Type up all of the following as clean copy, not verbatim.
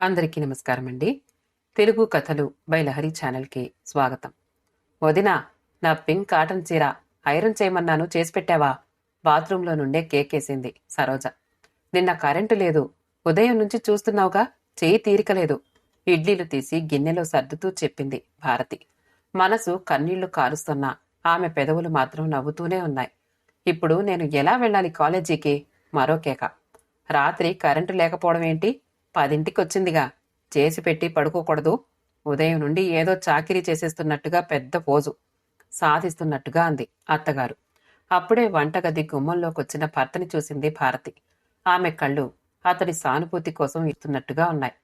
అందరికీ నమస్కారం అండి. తెలుగు కథలు బై లహరి ఛానల్కి స్వాగతం. వదినా, నా పింక్ కాటన్ చీర ఐరన్ చేయమన్నాను, చేసి పెట్టావా? బాత్రూంలో నుండే కేకేసింది సరోజ. నిన్న కరెంటు లేదు, ఉదయం నుంచి చూస్తున్నావుగా, చేయి తీరికలేదు. ఇడ్లీలు తీసి గిన్నెలో సర్దుతూ చెప్పింది భారతి. మనసు కన్నీళ్లు కారుస్తున్నా ఆమె పెదవులు మాత్రం నవ్వుతూనే ఉన్నాయి. ఇప్పుడు నేను ఎలా వెళ్ళాలి కాలేజీకి? మరో కేక. రాత్రి కరెంటు లేకపోవడం ఏంటి? 10ంటికి వచ్చిందిగా, చేసి పెట్టి పడుకోకూడదు? ఉదయం నుండి ఏదో చాకిరీ చేసేస్తున్నట్టుగా పెద్ద పోజు సాధిస్తున్నట్టుగా అంది అత్తగారు. అప్పుడే వంటగది గుమ్మంలోకొచ్చిన భర్తని చూసింది భారతి. ఆమె కళ్ళు అతడి సానుభూతి కోసం ఇస్తున్నట్టుగా ఉన్నాయి.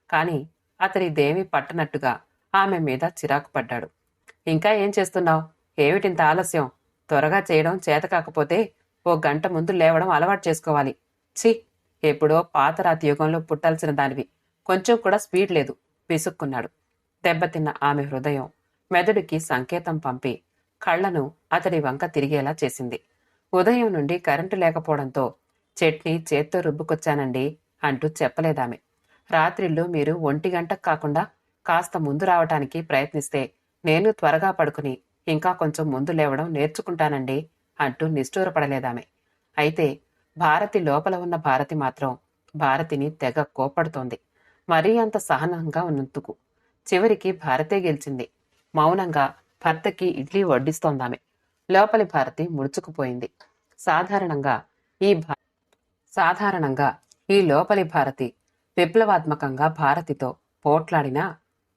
కాని అతడిదేమీ పట్టనట్టుగా ఆమె మీద చిరాకు పడ్డాడు. ఇంకా ఏం చేస్తున్నావు? ఏమిటింత ఆలస్యం? త్వరగా చేయడం చేత కాకపోతే ఓ గంట ముందు లేవడం అలవాటు చేసుకోవాలి. ఛీ, ఎప్పుడో పాతరాతి యుగంలో పుట్టాల్సిన దానివి, కొంచెం కూడా స్పీడ్ లేదు విసుక్కున్నాడు. దెబ్బతిన్న ఆమె హృదయం మెదడుకి సంకేతం పంపి కళ్లను అతడి వంక తిరిగేలా చేసింది. ఉదయం నుండి కరెంటు లేకపోవడంతో చట్నీ చేత్తో రుబ్బుకొచ్చానండి అంటూ చెప్పలేదామె. రాత్రిళ్ళు మీరు 1 గంటకు కాకుండా కాస్త ముందు రావటానికి ప్రయత్నిస్తే నేను త్వరగా పడుకుని ఇంకా కొంచెం ముందు లేవడం నేర్చుకుంటానండి అంటూ నిష్ఠూరపడలేదామె. అయితే భారతి లోపల ఉన్న భారతి మాత్రం భారతిని తెగ కోపడుతోంది. మరీ అంత సహనంగా ఉన్నందుకు. చివరికి భారతే గెలిచింది. మౌనంగా భర్తకి ఇడ్లీ వడ్డిస్తోందామె. లోపలి భారతి ముడుచుకుపోయింది. సాధారణంగా ఈ లోపలి భారతి విప్లవాత్మకంగా భారతితో పోట్లాడినా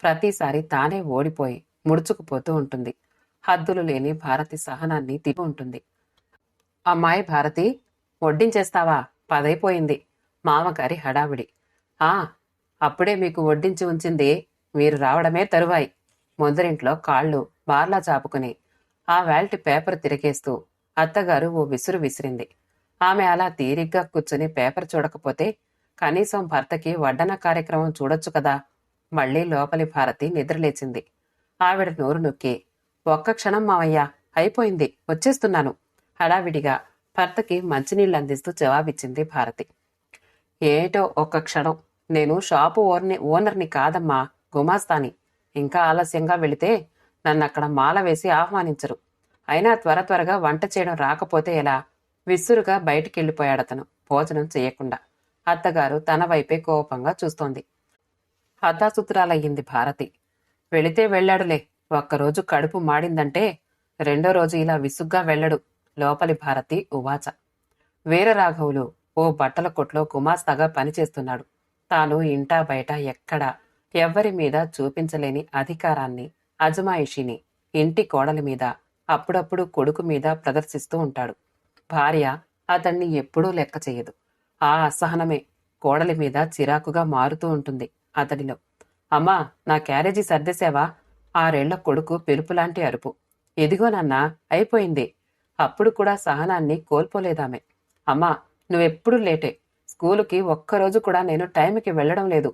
ప్రతిసారి తానే ఓడిపోయి ముడుచుకుపోతూ ఉంటుంది. హద్దులు లేని భారతి సహనాన్ని తిప్పి ఉంటుంది. అమ్మాయి భారతి, వడ్డించేస్తావా? 10 మామగారి హడావిడి. ఆ, అప్పుడే మీకు వడ్డించి ఉంచింది, మీరు రావడమే తరువాయి. ముందరింట్లో కాళ్ళు బార్లా చాపుకుని ఆ వ్యాల్టి పేపర్ తిరిగేస్తూ అత్తగారు ఓ విసురు విసిరింది. ఆమె అలా తీరిగ్గా కూర్చుని పేపర్ చూడకపోతే కనీసం భర్తకి వడ్డన కార్యక్రమం చూడొచ్చు కదా. మళ్లీ లోపలి భారతి నిద్రలేచింది. ఆవిడ నోరు నొక్కి, ఒక్క క్షణం మావయ్య, అయిపోయింది, వచ్చేస్తున్నాను హడావిడిగా భర్తకి మంచినీళ్ళు అందిస్తూ జవాబిచ్చింది భారతి. ఏటో ఒక్క క్షణం, నేను షాపు ఓనర్ని కాదమ్మా, గుమాస్తాని. ఇంకా ఆలస్యంగా వెళితే నన్నక్కడ మాల వేసి ఆహ్వానించరు. అయినా త్వరగా వంట చేయడం రాకపోతే ఎలా? విసురుగా బయటికెళ్ళిపోయాడతను భోజనం చెయ్యకుండా. అత్తగారు తన వైపే కోపంగా చూస్తోంది. హతాసుతురాలయ్యింది భారతి. వెళితే వెళ్ళాడులే, ఒక్కరోజు కడుపు మాడిందంటే రెండో రోజు ఇలా విసుగ్గా వెళ్ళడు లోపలి భారతి ఉవాచ. వీరరాఘవులు ఓ బట్టల కొట్లో గుమాస్తాగా పనిచేస్తున్నాడు. తాను ఇంటా బయట ఎక్కడా ఎవ్వరి మీద చూపించలేని అధికారాన్ని, అజమాయిషిని ఇంటి కోడలి మీద, అప్పుడప్పుడు కొడుకు మీద ప్రదర్శిస్తూ ఉంటాడు. భార్య అతన్ని ఎప్పుడూ లెక్క చెయ్యదు. ఆ అసహనమే కోడలి మీద చిరాకుగా మారుతూ ఉంటుంది అతడిలో. అమ్మా, నా క్యారేజీ సర్దేశావా? 6 కొడుకు పిలుపులాంటి అరుపు. ఎదిగో నాన్నా, అయిపోయింది. అప్పుడు కూడా సహనాన్ని కోల్పోలేదామె. అమ్మా, నువ్వెప్పుడు లేటే. స్కూలుకి ఒక్కరోజు కూడా నేను టైంకి వెళ్లడం లేదు.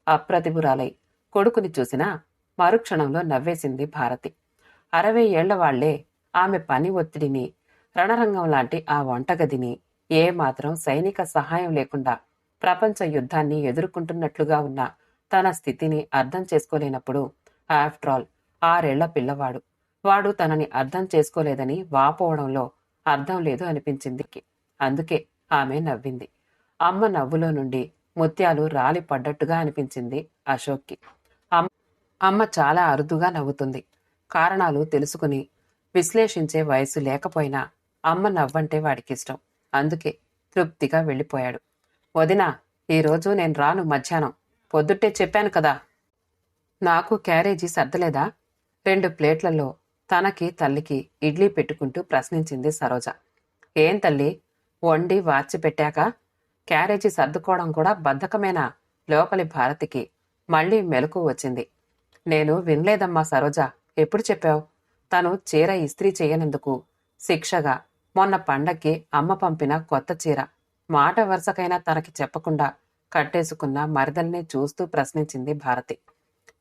అప్రతిభురాలై కొడుకుని చూసినా మరుక్షణంలో నవ్వేసింది భారతి. 60 ఏళ్ల వాళ్లే ఆమె పని ఒత్తిడిని, రణరంగం లాంటి ఆ వంటగదిని, ఏమాత్రం సైనిక సహాయం లేకుండా ప్రపంచ యుద్ధాన్ని ఎదుర్కొంటున్నట్లుగా ఉన్న తన స్థితిని అర్థం చేసుకోలేనప్పుడు, ఆఫ్టర్ ఆల్ 6 ఏళ్ల పిల్లవాడు, వాడు తనని అర్థం చేసుకోలేదని వాపోవడంలో అర్థం లేదు అనిపించింది. అందుకే ఆమె నవ్వింది. అమ్మ నవ్వులో నుండి ముత్యాలు రాలి పడ్డట్టుగా అనిపించింది అశోక్కి. అమ్మ చాలా అరుదుగా నవ్వుతుంది. కారణాలు తెలుసుకుని విశ్లేషించే వయసు లేకపోయినా అమ్మ నవ్వంటే వాడికిష్టం. అందుకే తృప్తిగా వెళ్ళిపోయాడు. వదినా, ఈరోజు నేను రాను మధ్యాహ్నం. పొద్దుట్టే చెప్పాను కదా. నాకు క్యారేజీ సర్దలేదా? 2 ప్లేట్లలో తనకి తల్లికి ఇడ్లీ పెట్టుకుంటూ ప్రశ్నించింది సరోజ. ఏం తల్లి, వండి వార్చి పెట్టాక క్యారేజీ సర్దుకోవడం కూడా బద్ధకమేనా? లోపలి భారతికి మళ్లీ మెలకు వచ్చింది. నేను వినలేదమ్మా సరోజ, ఎప్పుడు చెప్పావు? తను చీర ఇస్త్రీ చెయ్యనందుకు శిక్షగా మొన్న పండక్కి అమ్మ పంపిన కొత్త చీర మాట వరుసకైనా తనకి చెప్పకుండా కట్టేసుకున్న మరదల్ని చూస్తూ ప్రశ్నించింది భారతి.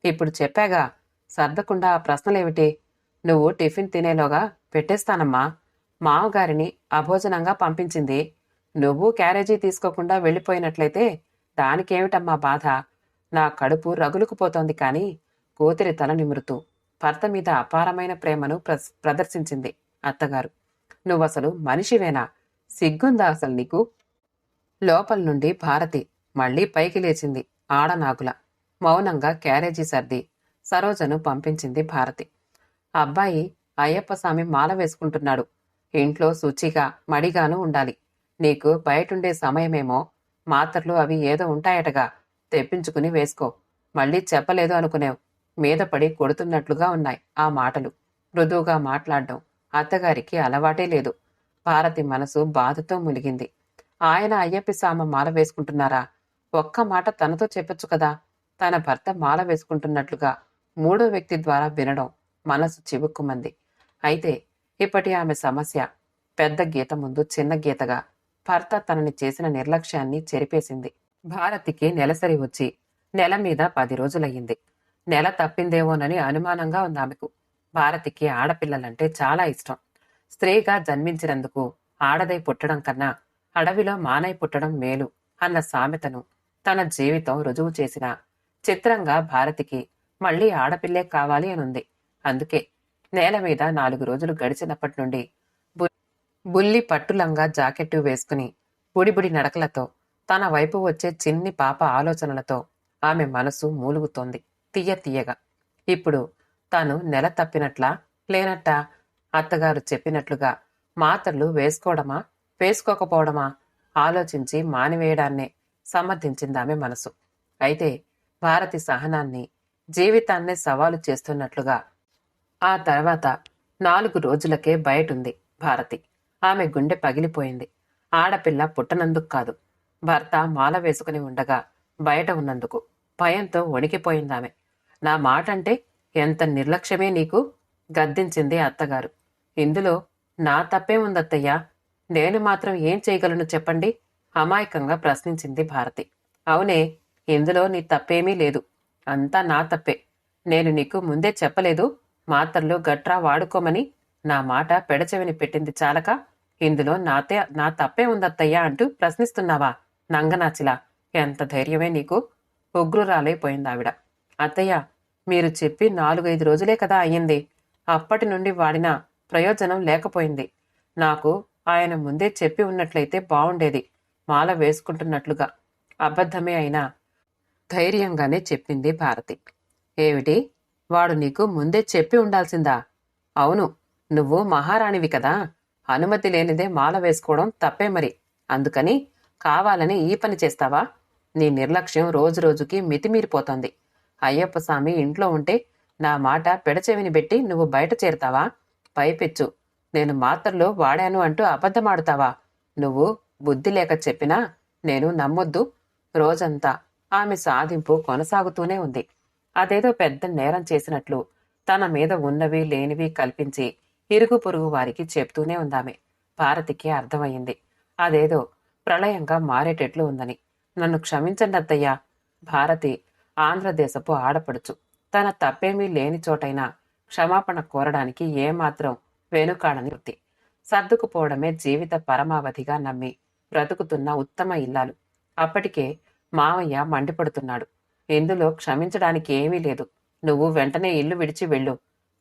ఇప్పుడు చెప్పాగా, సర్దకుండా ఆ ప్రశ్నలేమిటి? నువ్వు టిఫిన్ తినేలోగా పెట్టేస్తానమ్మా. మామగారిని అభోజనంగా పంపించింది. నువ్వు క్యారేజీ తీసుకోకుండా వెళ్ళిపోయినట్లయితే దానికేమిటమ్మా బాధ? నా కడుపు రగులుకుపోతోంది కాని కూతురి తల నిమురుతూ భర్త మీద అపారమైన ప్రేమను ప్రదర్శించింది అత్తగారు. నువ్వసలు మనిషివేనా? సిగ్గుందా అసలు నీకు? లోపల నుండి భారతి మళ్లీ పైకి లేచింది ఆడనాగుల. మౌనంగా క్యారేజీ సర్ది సరోజను పంపించింది భారతి. అబ్బాయి అయ్యప్పస్వామి మాల వేసుకుంటున్నాడు. ఇంట్లో శుచిగా మడిగాను ఉండాలి. నీకు బయటుండే సమయమేమో మాత్రలు అవి ఏదో ఉంటాయటగా, తెప్పించుకుని వేసుకో. మళ్ళీ చెప్పలేదు అనుకునేవ్. మీద పడి కొడుతున్నట్లుగా ఉన్నాయి ఆ మాటలు. మృదువుగా మాట్లాడడం అత్తగారికి అలవాటే లేదు. భారతి మనసు బాధతో మునిగింది. ఆయన అయ్యప్పస్వామి మాల వేసుకుంటున్నారా? ఒక్క మాట తనతో చెప్పొచ్చు కదా. తన భర్త మాల వేసుకుంటున్నట్లుగా మూడో వ్యక్తి ద్వారా వినడం మనసు చివుక్కుమంది. అయితే ఇప్పటి ఆమె సమస్య పెద్ద గీత ముందు చిన్న గీతగా భర్త తనని చేసిన నిర్లక్ష్యాన్ని చెరిపేసింది. భారతికి నెలసరి వచ్చి నెల మీద 10 రోజులయ్యింది. నెల తప్పిందేమోనని అనుమానంగా ఉంది ఆమెకు. భారతికి ఆడపిల్లలంటే చాలా ఇష్టం. స్త్రీగా జన్మించినందుకు ఆడదై పుట్టడం కన్నా అడవిలో మానై పుట్టడం మేలు అన్న సామెతను తన జీవితం రుజువు చేసిన చిత్రంగా భారతికి మళ్లీ ఆడపిల్లే కావాలి అనుంది. అందుకే నేల మీద 4 రోజులు గడిచినప్పటి నుండి బుల్లి పట్టులంగా జాకెట్టు వేసుకుని బుడిబుడి నడకలతో తన వైపు వచ్చే చిన్ని పాప ఆలోచనలతో ఆమె మనసు మూలుగుతోంది తీయ తీయగా. ఇప్పుడు తాను నెల తప్పినట్లా లేనట్టా? అత్తగారు చెప్పినట్లుగా మాత్రలు వేసుకోవడమా వేసుకోకపోవడమా ఆలోచించి మానివేయడాన్నే సమర్థించిందామె మనసు. అయితే భారతి సహనాన్ని, జీవితాన్నే సవాలు చేస్తున్నట్లుగా ఆ తర్వాత 4 రోజులకే బయటుంది భారతి. ఆమె గుండె పగిలిపోయింది. ఆడపిల్ల పుట్టనందుకు కాదు, భర్త మాల వేసుకుని ఉండగా బయట ఉన్నందుకు భయంతో వణికిపోయిందామె. నా మాటంటే ఎంత నిర్లక్ష్యమే నీకు? గద్దించింది అత్తగారు. ఇందులో నా తప్పే ఉందత్తయ్యా. నేను మాత్రం ఏం చేయగలను చెప్పండి? అమాయకంగా ప్రశ్నించింది భారతి. అవునే, ఇందులో నీ తప్పేమీ లేదు. అంతా నా తప్పే. నేను నీకు ముందే చెప్పలేదు మాత్రలు గట్రా వాడుకోమని? నా మాట పెడచెవిని పెట్టింది చాలక ఇందులో నా తప్పే ఉందత్తయ్యా అంటూ ప్రశ్నిస్తున్నావా? నంగనాచిలా, ఎంత ధైర్యమే నీకు? ఉగ్రురాలైపోయిందావిడ. అత్తయ్య, మీరు చెప్పి 4-5 రోజులే కదా అయ్యింది. అప్పటి నుండి వాడిన ప్రయోజనం లేకపోయింది. నాకు ఆయన ముందే చెప్పి ఉన్నట్లయితే బావుండేది. మాల వేసుకుంటున్నట్లుగా. అబద్ధమే అయినా ధైర్యంగానే చెప్పింది భారతి. ఏమిటి? వాడు నీకు ముందే చెప్పి ఉండాల్సిందా? అవును, నువ్వు మహారాణివి కదా. అనుమతి లేనిదే మాల వేసుకోవడం తప్పే మరి. అందుకని కావాలని ఈ పని చేస్తావా? నీ నిర్లక్ష్యం రోజురోజుకి మితిమీరిపోతోంది. అయ్యప్ప స్వామి ఇంట్లో ఉంటే నా మాట పెడచెవిని పెట్టి నువ్వు బయట చేరుతావా? పైపెచ్చు నేను మాత్రలో వాడాను అంటూ అబద్ధమాడుతావా? నువ్వు బుద్ధి లేక చెప్పినా నేను నమ్మొద్దు. రోజంతా ఆమె సాధింపు కొనసాగుతూనే ఉంది. అదేదో పెద్ద నేరం చేసినట్లు తన మీద ఉన్నవి లేనివి కల్పించి ఇరుగు పొరుగు వారికి చెప్తూనే ఉందామె. భారతికి అర్థమయ్యింది అదేదో ప్రళయంగా మారేటట్లు ఉందని. నన్ను క్షమించండి అత్తయ్యా. భారతి ఆంధ్రదేశపు ఆడపడుచు. తన తప్పేమీ లేని చోటైనా క్షమాపణ కోరడానికి ఏమాత్రం వెనుకాడని వృత్తి. సర్దుకుపోవడమే జీవిత పరమావధిగా నమ్మి బ్రతుకుతున్న ఉత్తమ ఇల్లాలు. అప్పటికే మావయ్య మండిపడుతున్నాడు. ఇందులో క్షమించడానికి ఏమీ లేదు. నువ్వు వెంటనే ఇల్లు విడిచి వెళ్ళు.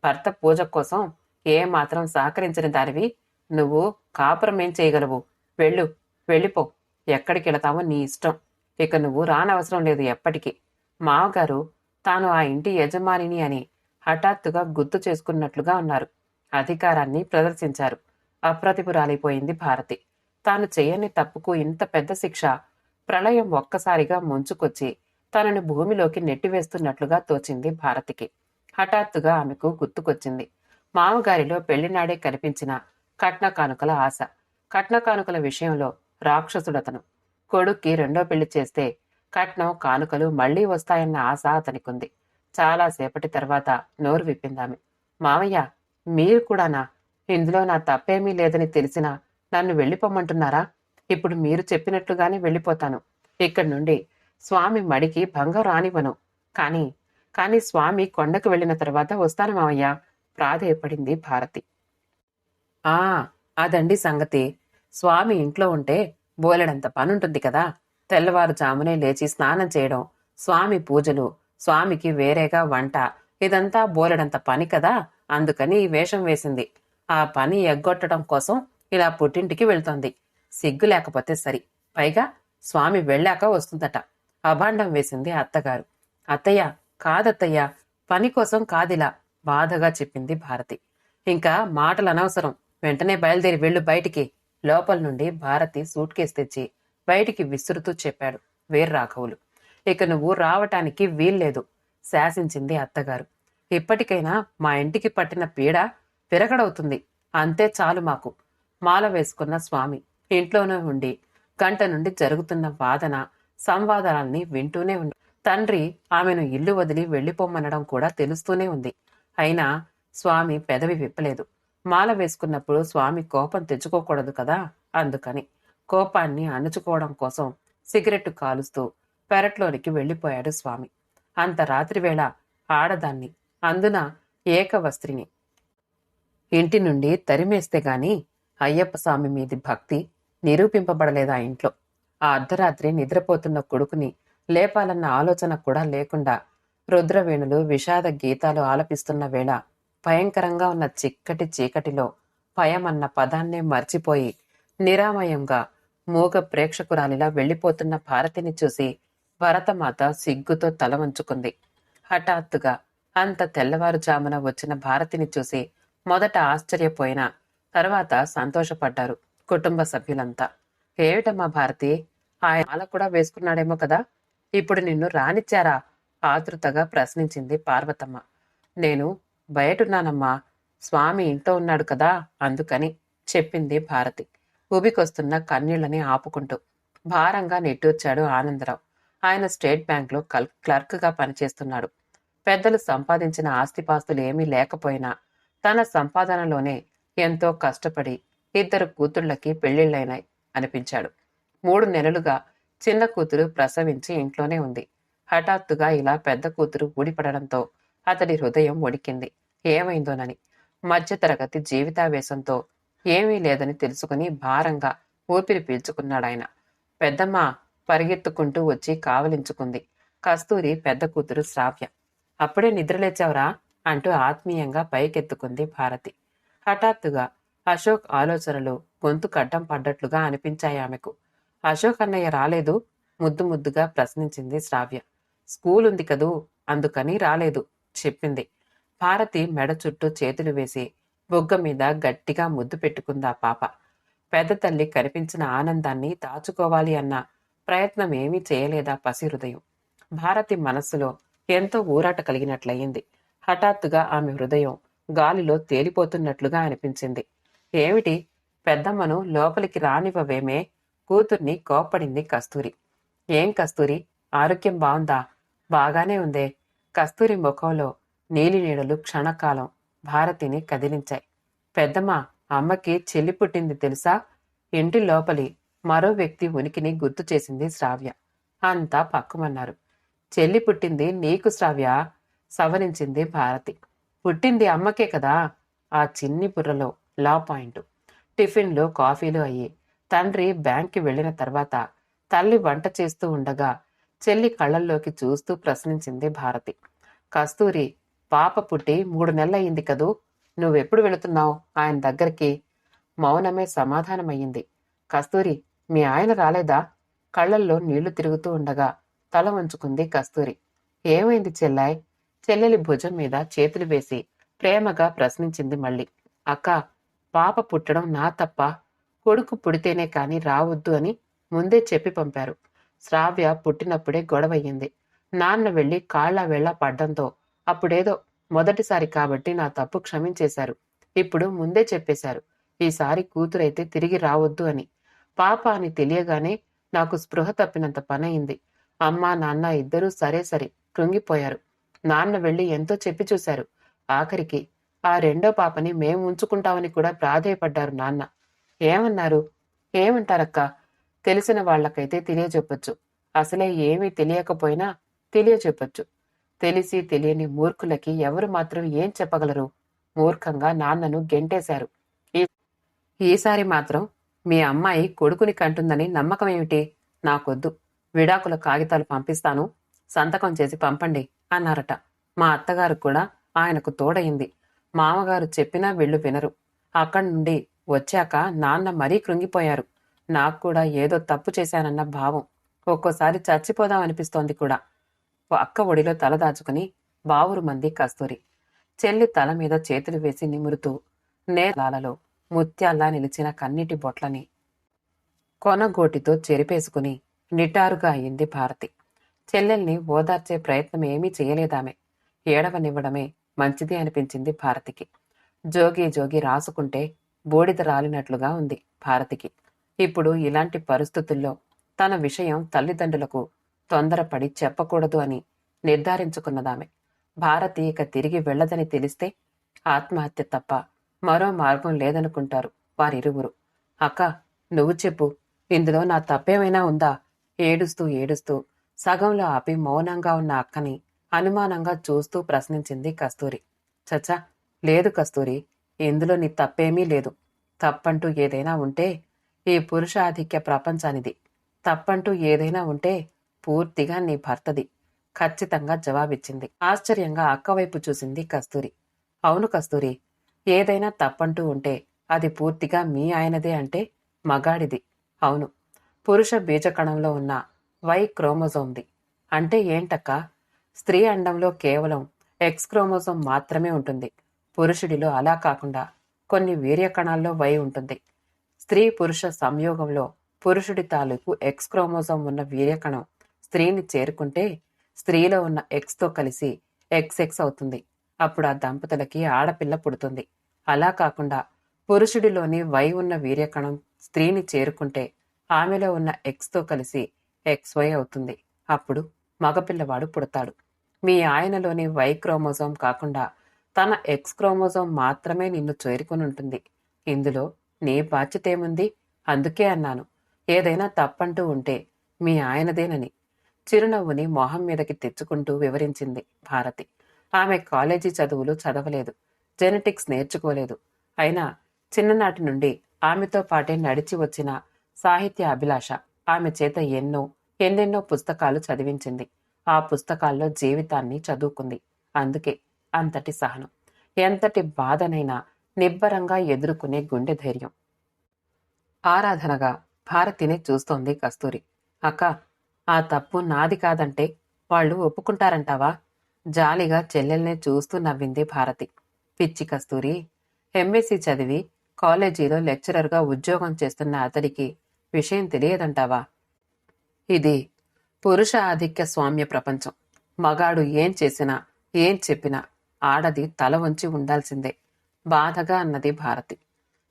భర్త పూజ కోసం ఏమాత్రం సహకరించని దానివి నువ్వు కాపురమేం చేయగలవు? వెళ్ళు, వెళ్ళిపో. ఎక్కడికెళతావో నీ ఇష్టం. ఇక నువ్వు రానవసరం లేదు ఎప్పటికీ. మావగారు తాను ఆ ఇంటి యజమానిని అని హఠాత్తుగా గుర్తు చేసుకున్నట్లుగా ఉన్నారు. అధికారాన్ని ప్రదర్శించారు. అప్రతిభురాలైపోయింది భారతి. తాను చేయని తప్పుకు ఇంత పెద్ద శిక్ష ప్రళయం ఒక్కసారిగా ముంచుకొచ్చి తనని భూమిలోకి నెట్టివేస్తున్నట్లుగా తోచింది భారతికి. హఠాత్తుగా ఆమెకు గుర్తుకొచ్చింది మామగారిలో పెళ్లినాడే కనిపించిన కట్న కానుకల ఆశ. కట్న కానుకల విషయంలో రాక్షసుడతను. కొడుక్కి రెండో పెళ్లి చేస్తే కట్నం కానుకలు మళ్లీ వస్తాయన్న ఆశ అతనికుంది. చాలాసేపటి తర్వాత నోరు విప్పిందామె. మావయ్య, మీరు కూడానా? ఇందులో నా తప్పేమీ లేదని తెలిసినా నన్ను వెళ్ళిపోమ్మంటున్నారా? ఇప్పుడు మీరు చెప్పినట్లుగానే వెళ్ళిపోతాను. ఇక్కడి నుండి స్వామి మడికి భంగం రానివ్వను. కానీ స్వామి కొండకు వెళ్లిన తర్వాత వస్తాను మావయ్య, ప్రాధేయపడింది భారతి. ఆ అదండి సంగతి. స్వామి ఇంట్లో ఉంటే బోలెడంత పనుంటుంది కదా. తెల్లవారుజామునే లేచి స్నానం చేయడం, స్వామి పూజలు, స్వామికి వేరేగా వంట, ఇదంతా బోలెడంత పని కదా, అందుకని ఈ వేషం వేసింది. ఆ పని ఎగ్గొట్టడం కోసం ఇలా పుట్టింటికి వెళ్తోంది. సిగ్గు లేకపోతే సరి. పైగా స్వామి వెళ్ళాక వస్తుందట. అభాండం వేసింది అత్తగారు. అత్తయ్య, కాదత్తయ్య, పని కోసం కాదిలా, బాధగా చెప్పింది భారతి. ఇంకా మాటలు అనవసరం, వెంటనే బయలుదేరి వెళ్ళు బయటికి. లోపల నుండి భారతి సూట్ కేసు తెచ్చి బయటికి విసురుతూ చెప్పాడు వీర్రాఘవులు. ఇక నువ్వు రావటానికి వీల్లేదు, శాసించింది అత్తగారు. ఇప్పటికైనా మా ఇంటికి పట్టిన పీడ విరగడవుతుంది, అంతే చాలు మాకు. మాల వేసుకున్న స్వామి ఇంట్లోనే ఉండి గంట నుండి జరుగుతున్న వాదన సంవాదాలన్నీ వింటూనే ఉంది. తండ్రి ఆమెను ఇల్లు వదిలి వెళ్లిపోమ్మనడం కూడా తెలుస్తూనే ఉంది. అయినా స్వామి పెదవి విప్పలేదు. మాల వేసుకున్నప్పుడు స్వామి కోపం తెచ్చుకోకూడదు కదా, అందుకని. కోపాన్ని అణుచుకోవడం కోసం సిగరెట్టు కాలుస్తూ పెరట్లోనికి వెళ్లిపోయాడు స్వామి. అంత రాత్రివేళ ఆడదాన్ని, అందున ఏకవస్త్రిని ఇంటి నుండి తరిమేస్తే గాని అయ్యప్ప స్వామి మీది భక్తి నిరూపింపబడలేదా ఇంట్లో? ఆ అర్ధరాత్రి నిద్రపోతున్న కొడుకుని లేపాలన్న ఆలోచన కూడా లేకుండా రుద్రవేణులు విషాద గీతాలు ఆలపిస్తున్న వేళ భయంకరంగా ఉన్న చిక్కటి చీకటిలో భయమన్న పదాన్నే మర్చిపోయి నిరామయంగా మూగ ప్రేక్షకురాలిలా వెళ్లిపోతున్న భారతిని చూసి భరతమాత సిగ్గుతో తల వంచుకుంది. హఠాత్తుగా అంత తెల్లవారుజామున వచ్చిన భారతిని చూసి మొదట ఆశ్చర్యపోయినా తర్వాత సంతోషపడ్డారు కుటుంబ సభ్యులంతా. ఏమిటమ్మా భారతి, ఆయన మాల కూడా వేసుకున్నాడేమో కదా, ఇప్పుడు నిన్ను రానిచ్చారా? ఆతృతగా ప్రశ్నించింది పార్వతమ్మ. నేను బయటున్నానమ్మా, స్వామి ఇంట్లో ఉన్నాడు కదా, అందుకని చెప్పింది భారతి ఉబికొస్తున్న కన్నీళ్లని ఆపుకుంటూ. భారంగా నిట్టూర్చాడు ఆనందరావు. ఆయన స్టేట్ బ్యాంక్లో క్లర్క్గా పనిచేస్తున్నాడు. పెద్దలు సంపాదించిన ఆస్తిపాస్తులు ఏమీ లేకపోయినా తన సంపాదనలోనే ఎంతో కష్టపడి 2 కూతుళ్లకి పెళ్లిళ్లైనాయి అనిపించాడు. 3 నెలలుగా చిన్న కూతురు ప్రసవించి ఇంట్లోనే ఉంది. హఠాత్తుగా ఇలా పెద్ద కూతురు ఊడిపడడంతో అతడి హృదయం వణికింది. ఏమైందోనని. మధ్యతరగతి జీవితావేశంతో ఏమీ లేదని తెలుసుకుని భారంగా ఊపిరి పీల్చుకున్నాడాయన. పెద్దమ్మ పరిగెత్తుకుంటూ వచ్చి కావలించుకుంది. కస్తూరి పెద్ద కూతురు శ్రావ్య. అప్పుడే నిద్రలేచావురా అంటూ ఆత్మీయంగా పైకెత్తుకుంది భారతి. హఠాత్తుగా అశోక్ ఆలోచనలు గొంతు కడ్డం పడ్డట్లుగా అనిపించాయి ఆమెకు. అశోక్ అన్నయ్య రాలేదు? ముద్దు ముద్దుగా ప్రశ్నించింది శ్రావ్య. స్కూల్ ఉంది కదూ, అందుకని రాలేదు చెప్పింది. భారతి మెడ చుట్టూ చేతులు వేసి బొగ్గ మీద గట్టిగా ముద్దు పెట్టుకుందా పాప. పెద్ద తల్లి కనిపించిన ఆనందాన్ని దాచుకోవాలి అన్న ప్రయత్నం ఏమీ చేయలేదా పసి హృదయం. భారతి మనస్సులో ఎంతో ఊరాట కలిగినట్లయింది. హఠాత్తుగా ఆమె హృదయం గాలిలో తేలిపోతున్నట్లుగా అనిపించింది. ఏమిటి, పెద్దమ్మను లోపలికి రానివ్వవేమే? కూతుర్ని కోప్పడింది కస్తూరి. ఏం కస్తూరి, ఆరోగ్యం బావుందా? బాగానే ఉందే. కస్తూరి ముఖంలో నీలి నీడలు క్షణకాలం భారతిని కదిలించాయి. పెద్దమ్మ, అమ్మకి చెల్లి పుట్టింది తెలుసా? ఇంటి లోపలి మరో వ్యక్తి ఉనికిని గుర్తు చేసింది శ్రావ్య. అంతా పక్కుమన్నారు. చెల్లి పుట్టింది నీకు శ్రావ్య, సవరించింది భారతి. పుట్టింది అమ్మకే కదా. ఆ చిన్ని బుర్రలో లా పాయింట్. టిఫిన్లు కాఫీలు అయ్యి తండ్రి బ్యాంక్కి వెళ్లిన తర్వాత తల్లి వంట చేస్తూ ఉండగా చెల్లి కళ్ళల్లోకి చూస్తూ ప్రశ్నించింది భారతి. కస్తూరి, పాప పుట్టి 3 నెలలయ్యింది కదూ, నువ్వెప్పుడు వెళుతున్నావు ఆయన దగ్గరికి? మౌనమే సమాధానమయ్యింది. కస్తూరి, మీ ఆయన రాలేదా? కళ్ళల్లో నీళ్లు తిరుగుతూ ఉండగా తల వంచుకుంది కస్తూరి. ఏమైంది చెల్లాయ్? చెల్లెలి భుజం మీద చేతులు వేసి ప్రేమగా ప్రశ్నించింది మళ్ళీ. అక్క, పాప పుట్టడం నా తప్ప? కొడుకు పుడితేనే కాని రావద్దు అని ముందే చెప్పి పంపారు. శ్రావ్య పుట్టినప్పుడే గొడవయ్యింది. నాన్న వెళ్లి కాళ్లా వేళ్లా పడ్డంతో అప్పుడేదో మొదటిసారి కాబట్టి నా తప్పు క్షమించేశారు. ఇప్పుడు ముందే చెప్పేశారు, ఈసారి కూతురైతే తిరిగి రావద్దు అని. పాప అని తెలియగానే నాకు స్పృహ తప్పినంత పనయింది. అమ్మా నాన్న ఇద్దరూ సరే కృంగిపోయారు. నాన్న వెళ్లి ఎంతో చెప్పి చూశారు. ఆఖరికి ఆ రెండో పాపని మేం ఉంచుకుంటామని కూడా ప్రాధేయపడ్డారు నాన్న. ఏమన్నారు? ఏమంటారక్క? తెలిసిన వాళ్లకైతే తెలియజెప్పొచ్చు. అసలే ఏమీ తెలియకపోయినా తెలియజెప్పొచ్చు. తెలిసి తెలియని మూర్ఖులకి ఎవరు మాత్రం ఏం చెప్పగలరు? మూర్ఖంగా నాన్నను గెంటేశారు. ఈసారి మాత్రం మీ అమ్మాయి కొడుకుని కంటుందని నమ్మకమేమిటి? నాకొద్దు. విడాకుల కాగితాలు పంపిస్తాను. సంతకం చేసి పంపండి అన్నారట. మా అత్తగారు కూడా ఆయనకు తోడయింది. మామగారు చెప్పినా వీళ్ళు వినరు. అక్కడి నుండి వచ్చాక నాన్న మరీ కృంగిపోయారు. నాకు కూడా ఏదో తప్పు చేశానన్న భావం. ఒక్కోసారి చచ్చిపోదామనిపిస్తోంది కూడా. అక్క ఒడిలో తల దాచుకుని బావురు మంది కస్తూరి. చెల్లి తల మీద చేతులు వేసి నిమురుతూ నేలాలలో ముత్యాల్లా నిలిచిన కన్నీటి బొట్లని కొనగోటితో చెరిపేసుకుని నిటారుగా అయింది భారతి. చెల్లెల్ని ఓదార్చే ప్రయత్నం ఏమీ చేయలేదామె. ఏడవనివ్వడమే మంచిది అనిపించింది భారతికి. జోగి జోగి రాసుకుంటే బూడిద రాలినట్లుగా ఉంది భారతికి. ఇప్పుడు ఇలాంటి పరిస్థితుల్లో తన విషయం తల్లిదండ్రులకు తొందరపడి చెప్పకూడదు అని నిర్ధారించుకున్నదామె. భారతి ఇక తిరిగి వెళ్లదని తెలిస్తే ఆత్మహత్య తప్ప మరో మార్గం లేదనుకుంటారు వారిరువురు. అక్క, నువ్వు చెప్పు, ఇందులో నా తప్పేమైనా ఉందా? ఏడుస్తూ ఏడుస్తూ సగంలో ఆపి మౌనంగా ఉన్న అక్కని అనుమానంగా చూస్తూ ప్రశ్నించింది కస్తూరి. చచ్చా, లేదు కస్తూరి, ఇందులో నీ తప్పేమీ లేదు. తప్పంటూ ఏదైనా ఉంటే ఈ పురుషాధిక్య ప్రపంచానిది. తప్పంటూ ఏదైనా ఉంటే పూర్తిగా నీ భర్తది, ఖచ్చితంగా జవాబిచ్చింది. ఆశ్చర్యంగా అక్కవైపు చూసింది కస్తూరి. అవును కస్తూరి, ఏదైనా తప్పంటూ ఉంటే అది పూర్తిగా మీ ఆయనదే అంటే మగాడిది. అవును, పురుష బీజకణంలో ఉన్న వై క్రోమోజోమ్ది. అంటే ఏంటక్క? స్త్రీ అండంలో కేవలం ఎక్స్ క్రోమోజోమ్ మాత్రమే ఉంటుంది. పురుషుడిలో అలా కాకుండా కొన్ని వీర్యకణాల్లో వై ఉంటుంది. స్త్రీ పురుష సంయోగంలో పురుషుడి తాలూకు ఎక్స్ క్రోమోజోమ్ ఉన్న వీర్యకణం స్త్రీని చేరుకుంటే స్త్రీలో ఉన్న ఎక్స్తో కలిసి ఎక్స్ అవుతుంది. అప్పుడు ఆ దంపతులకి ఆడపిల్ల పుడుతుంది. అలా కాకుండా పురుషుడిలోని వై ఉన్న వీర్యకణం స్త్రీని చేరుకుంటే ఆమెలో ఉన్న ఎక్స్తో కలిసి XY అవుతుంది. అప్పుడు మగపిల్లవాడు పుడతాడు. మీ ఆయనలోని వై క్రోమోజోమ్ కాకుండా తన ఎక్స్ క్రోమోజోమ్ మాత్రమే నిన్ను చేరుకుని ఉంటుంది. ఇందులో నీ బాధ్యతేముంది? అందుకే అన్నాను, ఏదైనా తప్పంటూ ఉంటే మీ ఆయనదేనని. చిరునవ్వుని మొహం మీదకి తెచ్చుకుంటూ వివరించింది భారతి. ఆమె కాలేజీ చదువులు చదవలేదు, జెనెటిక్స్ నేర్చుకోలేదు. అయినా చిన్ననాటి నుండి ఆమెతో పాటే నడిచి వచ్చిన సాహిత్య అభిలాష ఆమె చేత ఎన్నెన్నో పుస్తకాలు చదివించింది. ఆ పుస్తకాల్లో జీవితాన్ని చదువుకుంది. అందుకే అంతటి సహనం, ఎంతటి బాధనైనా నిబ్బరంగా ఎదుర్కొనే గుండె ధైర్యం. ఆరాధనగా భారతిని చూస్తోంది కస్తూరి. అక్క, ఆ తప్పు నాది కాదంటే వాళ్ళు ఒప్పుకుంటారంటావా? జాలిగా చెల్లెల్నే చూస్తూ నవ్వింది భారతి. పిచ్చి కస్తూరి, ఎంఎస్సి చదివి కాలేజీలో లెక్చరర్గా ఉద్యోగం చేస్తున్న అతడికి విషయం తెలియదంటావా? ఇది పురుష ఆధిక్య స్వామ్య ప్రపంచం. మగాడు ఏం చేసినా ఏం చెప్పినా ఆడది తల వంచి ఉండాల్సిందే, బాధగా అన్నది భారతి.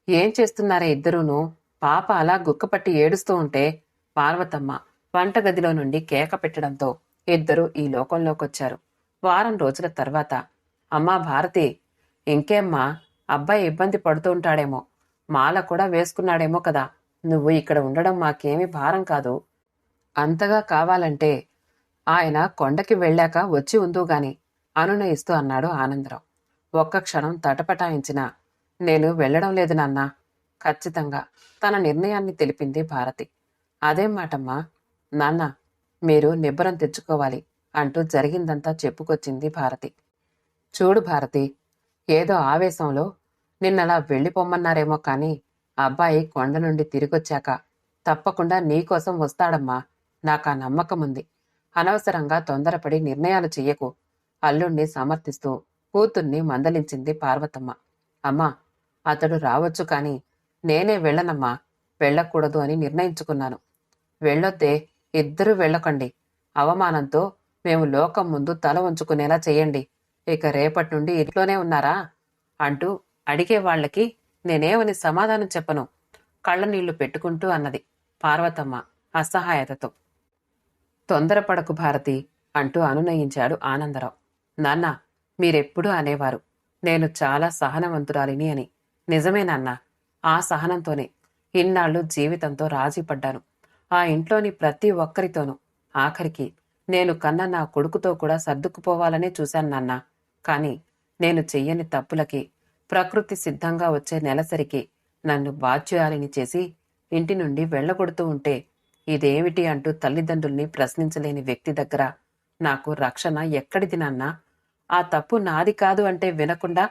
ఏం చేస్తున్నారే ఇద్దరూనూ? పాప అలా గుక్కపట్టి ఏడుస్తూ ఉంటే పార్వతమ్మ వంటగదిలో నుండి కేక పెట్టడంతో ఇద్దరూ ఈ లోకంలోకొచ్చారు. వారం రోజుల తర్వాత, అమ్మా భారతి, ఇంకేమ్మా, అబ్బాయి ఇబ్బంది పడుతూ ఉంటాడేమో, మాల కూడా వేసుకున్నాడేమో కదా. నువ్వు ఇక్కడ ఉండడం మాకేమీ భారం కాదు. అంతగా కావాలంటే ఆయన కొండకి వెళ్ళాక వచ్చి ఉందుగాని అనునయిస్తూ అన్నాడు ఆనందరావు. ఒక్క క్షణం తటపటాయించినా, నేను వెళ్లడం లేదు నాన్నా, ఖచ్చితంగా తన నిర్ణయాన్ని తెలిపింది భారతి. అదేం మాటమ్మా నాన్న, మీరు నిబ్బరం తెచ్చుకోవాలి అంటూ జరిగిందంతా చెప్పుకొచ్చింది భారతి. చూడు భారతి, ఏదో ఆవేశంలో నిన్నలా వెళ్ళిపోమ్మన్నారేమో కానీ అబ్బాయి కొండ నుండి తిరిగొచ్చాక తప్పకుండా నీకోసం వస్తాడమ్మా, నాకా నమ్మకముంది. అనవసరంగా తొందరపడి నిర్ణయాలు చెయ్యకు, అల్లుణ్ణి సమర్థిస్తూ కూతుర్ని మందలించింది పార్వతమ్మ. అమ్మా, అతడు రావచ్చు కాని నేనే వెళ్ళనమ్మా, వెళ్ళకూడదు అని నిర్ణయించుకున్నాను. వెళ్ళొద్దే, ఇద్దరూ వెళ్ళకండి. అవమానంతో మేము లోకం ముందు తల వంచుకునేలా చెయ్యండి. ఇక రేపటి నుండి ఇంట్లోనే ఉన్నారా అంటూ అడిగే వాళ్ళకి నేనేమని సమాధానం చెప్పను, కళ్ళనీళ్లు పెట్టుకుంటూ అన్నది పార్వతమ్మ అసహాయతతో. తొందరపడకు భారతి అంటూ అనునయించాడు ఆనందరావు. నాన్నా, మీరెప్పుడూ అనేవారు నేను చాలా సహనవంతురాలిని అని. నిజమే నాన్నా, ఆ సహనంతోనే ఇన్నాళ్ళు జీవితంతో రాజీపడ్డాను. ఆ ఇంట్లోని ప్రతి ఒక్కరితోనూ ఆఖరికి నేను కన్న నా కొడుకుతో కూడా సర్దుకుపోవాలనే చూశాను నాన్నా. కాని నేను చెయ్యని తప్పులకి ప్రకృతి సిద్ధంగా వచ్చే నెలసరికి నన్ను బాధ్యురాలిని చేసి ఇంటి నుండి వెళ్ళగొడుతూ ఉంటే ఇదేమిటి అంటూ తల్లిదండ్రుల్ని ప్రశ్నించలేని వ్యక్తి దగ్గర నాకు రక్షణ ఎక్కడిది నాన్నా? ఆ తప్పు నాది కాదు అంటే వినకుండా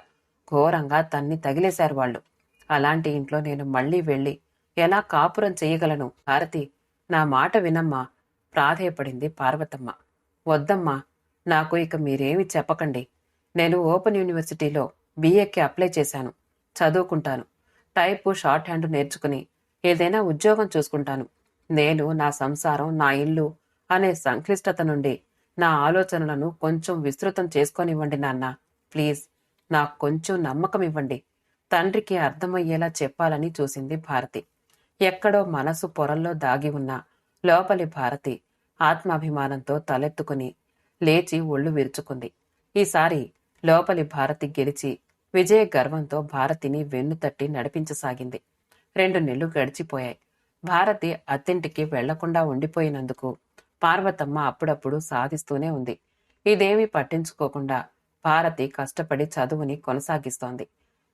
ఘోరంగా తన్ని తగిలేశారు వాళ్ళు. అలాంటి ఇంట్లో నేను మళ్ళీ వెళ్ళి ఎలా కాపురం చెయ్యగలను? భారతి, నా మాట వినమ్మా ప్రాధేయపడింది పార్వతమ్మ. వద్దమ్మా, నాకు ఇక మీరేమీ చెప్పకండి. నేను ఓపెన్ యూనివర్సిటీలో బీఏకి అప్లై చేశాను. చదువుకుంటాను. టైపు షార్ట్ హ్యాండ్ నేర్చుకుని ఏదైనా ఉద్యోగం చూసుకుంటాను. నేను నా సంసారం, నా ఇల్లు అనే సంక్లిష్టత నుండి నా ఆలోచనలను కొంచెం విస్తృతం చేసుకోనివ్వండి నాన్న. ప్లీజ్, నాకు కొంచెం నమ్మకం ఇవ్వండి. తండ్రికి అర్థమయ్యేలా చెప్పాలని చూసింది భారతి. ఎక్కడో మనసు పొరల్లో దాగి ఉన్న లోపలి భారతి ఆత్మాభిమానంతో తలెత్తుకుని లేచి ఒళ్ళు విరుచుకుంది. ఈసారి లోపలి భారతి గెలిచి విజయ గర్వంతో భారతిని వెన్నుతట్టి నడిపించసాగింది. 2 నెలలు గడిచిపోయాయి. భారతి అత్తింటికి వెళ్లకుండా ఉండిపోయినందుకు పార్వతమ్మ అప్పుడప్పుడు సాధిస్తూనే ఉంది. ఇదేమీ పట్టించుకోకుండా భారతి కష్టపడి చదువుని కొనసాగిస్తోంది,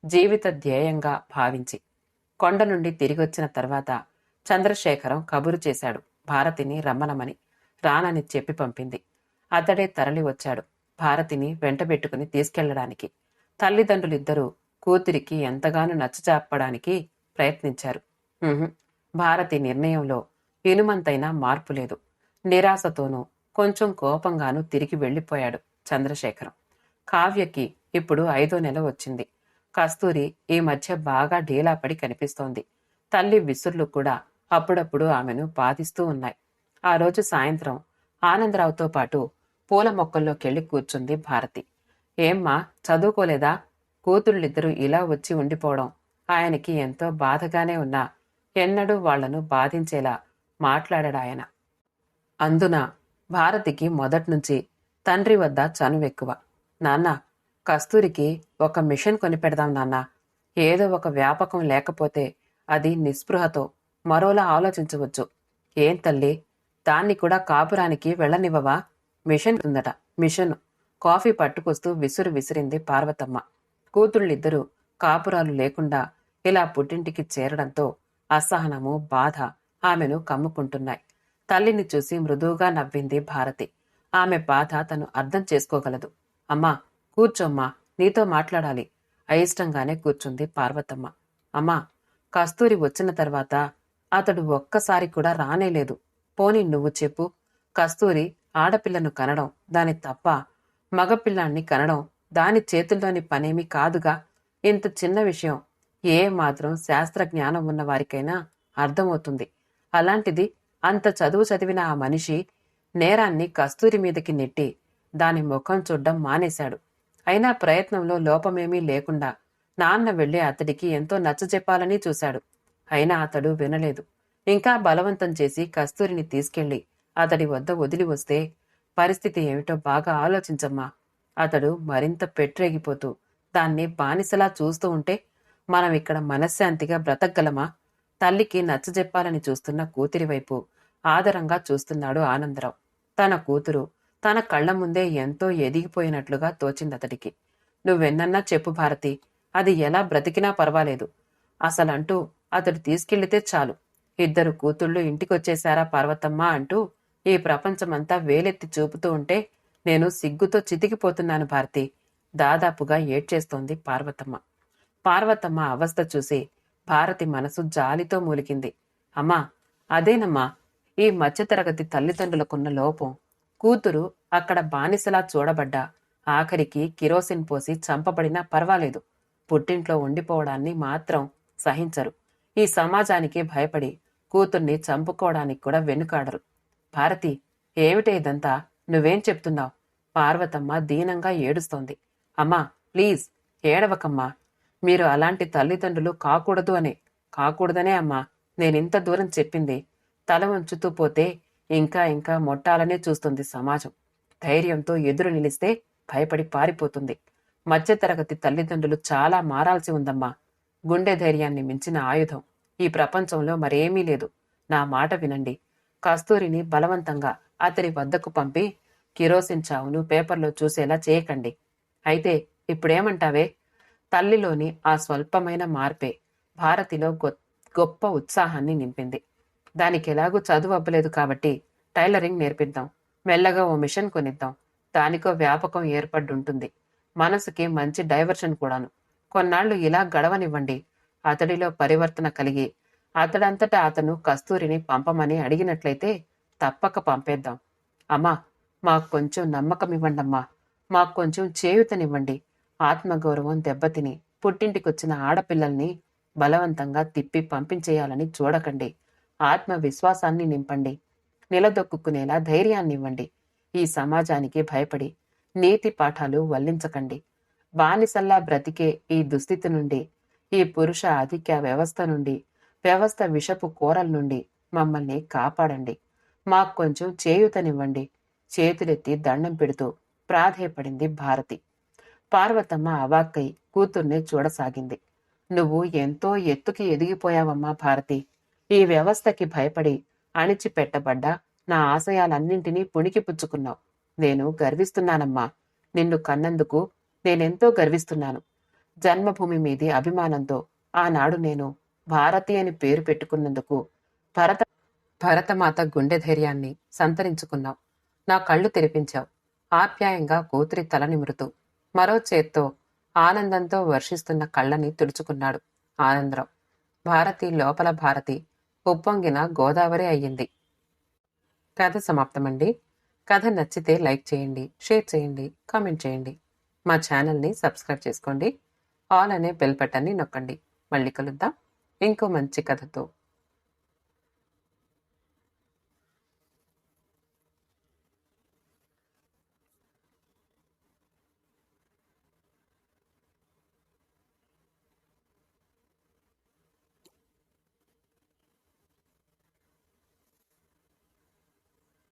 జీవిత ధ్యేయంగా భావించి. కొండ నుండి తిరిగొచ్చిన తర్వాత చంద్రశేఖరం కబురు చేశాడు భారతిని రమ్మనమని. రానని చెప్పి పంపింది. అతడే తరలి వచ్చాడు భారతిని వెంటబెట్టుకుని తీసుకెళ్లడానికి. తల్లిదండ్రులిద్దరూ కూతురికి ఎంతగానో నచ్చజెప్పడానికి ప్రయత్నించారు. భారతి నిర్ణయంలో ఇనుమంతైనా మార్పు లేదు. నిరాశతోనూ కొంచెం కోపంగానూ తిరిగి వెళ్లిపోయాడు చంద్రశేఖరం. కావ్యకి ఇప్పుడు 5వ నెల వచ్చింది. కస్తూరి ఈ మధ్య బాగా ఢీలాపడి కనిపిస్తోంది. తల్లి విసుర్లు కూడా అప్పుడప్పుడు ఆమెను బాధిస్తూ ఉన్నాయి. ఆ రోజు సాయంత్రం ఆనందరావుతో పాటు పూల మొక్కల్లోకెళ్లి కూర్చుంది భారతి. ఏమ్మా, చదువుకోలేదా? కూతుళ్ళిద్దరూ ఇలా వచ్చి ఉండిపోవడం ఆయనకి ఎంతో బాధగానే ఉన్నా ఎన్నడూ వాళ్లను బాధించేలా మాట్లాడాడాయన. అందున భారతికి మొదట్నుంచి తండ్రి వద్ద చనువెక్కువ. నాన్న, కస్తూరికి ఒక మిషన్ కొనిపెడదాం నాన్నా. ఏదో ఒక వ్యాపకం లేకపోతే అది నిస్పృహతో మరోలా ఆలోచించవచ్చు. ఏం తల్లి, దాన్ని కూడా కాపురానికి వెళ్ళనివ్వవా? మిషన్ ఉందట, మిషను. కాఫీ పట్టుకొస్తూ విసురు విసిరింది పార్వతమ్మ. కూతుళ్ళిద్దరూ కాపురాలు లేకుండా ఇలా పుట్టింటికి చేరడంతో అసహనము, బాధ ఆమెను కమ్ముకుంటున్నాయి. తల్లిని చూసి మృదువుగా నవ్వింది భారతి. ఆమె బాధ తను అర్థం చేసుకోగలదు. అమ్మా, కూర్చోమ్మా, నీతో మాట్లాడాలి. అయిష్టంగానే కూర్చుంది పార్వతమ్మ. అమ్మా, కస్తూరి వచ్చిన తర్వాత అతడు ఒక్కసారి కూడా రానేలేదు. పోనీ నువ్వు చెప్పు. కస్తూరి ఆడపిల్లను కనడం దాని తప్ప, మగపిల్లాన్ని కనడం దాని చేతుల్లోని పనేమీ కాదుగా. ఇంత చిన్న విషయం ఏ మాత్రం శాస్త్ర జ్ఞానం ఉన్న వారికైనా అర్థమవుతుంది. అలాంటిది అంత చదువు చదివిన ఆ మనిషి నేరాన్ని కస్తూరి మీదకి నెట్టి దాని ముఖం చూడ్డం మానేశాడు. అయినా ప్రయత్నంలో లోపమేమీ లేకుండా నాన్న వెళ్లి అతడికి ఎంతో నచ్చజెప్పాలని చూశాడు. అయినా అతడు వినలేదు. ఇంకా బలవంతం చేసి కస్తూరిని తీసుకెళ్లి అతడి వద్ద వదిలి వస్తే పరిస్థితి ఏమిటో బాగా ఆలోచించమ్మా. అతడు మరింత పెట్టరేగిపోతూ దాన్ని బానిసలా చూస్తూ ఉంటే మనం ఇక్కడ మనశ్శాంతిగా బ్రతకగలమా? తల్లికి నచ్చజెప్పాలని చూస్తున్న కూతురి వైపు ఆదరంగా చూస్తున్నాడు ఆనందరావు. తన కూతురు తన కళ్ల ముందే ఎంతో ఎదిగిపోయినట్లుగా తోచిందతడికి. నువ్వెన్నన్నా చెప్పు భారతి, అది ఎలా బ్రతికినా పర్వాలేదు. అసలంటూ అతడు తీసుకెళ్లితే చాలు. 2 కూతుళ్ళు ఇంటికొచ్చేశారా పార్వతమ్మ అంటూ ఈ ప్రపంచమంతా వేలెత్తి చూపుతూ ఉంటే నేను సిగ్గుతో చితికిపోతున్నాను భారతి. దాదాపుగా ఏడ్చేస్తోంది పార్వతమ్మ. పార్వతమ్మ అవస్థ చూసి భారతి మనసు జాలితో మూలిగింది. అమ్మా, అదేనమ్మా ఈ మధ్యతరగతి తల్లిదండ్రులకున్న లోపం. కూతురు అక్కడ బానిసలా చూడబడ్డా, ఆఖరికి కిరోసిన్ పోసి చంపబడినా పర్వాలేదు. పుట్టింట్లో ఉండిపోవడాన్ని మాత్రం సహించరు. ఈ సమాజానికి భయపడి కూతుర్ని చంపుకోవడానికి కూడా వెనుకాడరు. భారతి, ఏమిటే ఇదంతా? నువ్వేం చెప్తున్నావు? పార్వతమ్మ దీనంగా ఏడుస్తోంది. అమ్మా, ప్లీజ్ ఏడవకమ్మా. మీరు అలాంటి తల్లిదండ్రులు కాకూడదనే అమ్మా నేనింత దూరం చెప్పింది. తల వంచుతూ పోతే ఇంకా ఇంకా మొట్టాలనే చూస్తుంది సమాజం. ధైర్యంతో ఎదురు నిలిస్తే భయపడి పారిపోతుంది. మధ్యతరగతి తల్లిదండ్రులు చాలా మారాల్సి ఉందమ్మా. గుండె ధైర్యాన్ని మించిన ఆయుధం ఈ ప్రపంచంలో మరేమీ లేదు. నా మాట వినండి. కస్తూరిని బలవంతంగా అతని వద్దకు పంపి కిరోసిన్ చావును పేపర్లో చూసేలా చేయకండి. అయితే ఇప్పుడేమంటావే? తల్లిలోని ఆ స్వల్పమైన మార్పే భారతిలో గొప్ప ఉత్సాహాన్ని నింపింది. దానికెలాగూ చదువు అవ్వలేదు కాబట్టి టైలరింగ్ నేర్పిద్దాం. మెల్లగా ఓ మిషన్ కొనిద్దాం. దానికో వ్యాపకం ఏర్పడ్డుంటుంది. మనసుకి మంచి డైవర్షన్ కూడాను. కొన్నాళ్లు ఇలా గడవనివ్వండి. అతడిలో పరివర్తన కలిగి అతడంతటా అతను కస్తూరిని పంపమని అడిగినట్లయితే తప్పక పంపేద్దాం. అమ్మా, మాకు కొంచెం నమ్మకమివ్వండమ్మా. మాకు కొంచెం చేయూతనివ్వండి. ఆత్మగౌరవం దెబ్బతిని పుట్టింటికొచ్చిన ఆడపిల్లల్ని బలవంతంగా తిప్పి పంపించేయాలని చూడకండి. ఆత్మవిశ్వాసాన్ని నింపండి. నిలదొక్కునేలా ధైర్యాన్నివ్వండి. ఈ సమాజానికి భయపడి నీతి పాఠాలు వల్లించకండి. బానిసల్లా బ్రతికే ఈ దుస్థితి నుండి, ఈ పురుష ఆధిక్య వ్యవస్థ నుండి, వ్యవస్థ విషపు కోరల నుండి మమ్మల్ని కాపాడండి. మాకు కొంచెం చేయూతనివ్వండి. చేతులెత్తి దండం పెడుతూ ప్రాధేయపడింది భారతి. పార్వతమ్మ అవాక్కై కూతుర్ని చూడసాగింది. నువ్వు ఎంతో ఎత్తుకి ఎదిగిపోయావమ్మా భారతి. ఈ వ్యవస్థకి భయపడి అణిచిపెట్టబడ్డ నా ఆశయాలన్నింటినీ పుణికిపుచ్చుకున్నావు. నేను గర్విస్తున్నానమ్మా. నిన్ను కన్నందుకు నేనెంతో గర్విస్తున్నాను. జన్మభూమి మీది అభిమానంతో ఆనాడు నేను భారతి అని పేరు పెట్టుకున్నందుకు భరత భరతమాత గుండె ధైర్యాన్ని సంతరించుకున్నావు. నా కళ్ళు తెరిపించావు. ఆప్యాయంగా కూతురి తల నిమురుతూ మరో చేత్తో ఆనందంతో వర్షిస్తున్న కళ్ళని తుడుచుకున్నాడు ఆనందరావు. భారతి లోపల భారతి ఉప్పొంగిన గోదావరి అయ్యింది. కథ సమాప్తమండి. కథ నచ్చితే లైక్ చేయండి, షేర్ చేయండి, కామెంట్ చేయండి. మా ఛానల్ని సబ్స్క్రైబ్ చేసుకోండి. ఆల్ అనే బెల్ బటన్ని నొక్కండి. మళ్ళీ కలుద్దాం ఇంకో మంచి కథతో.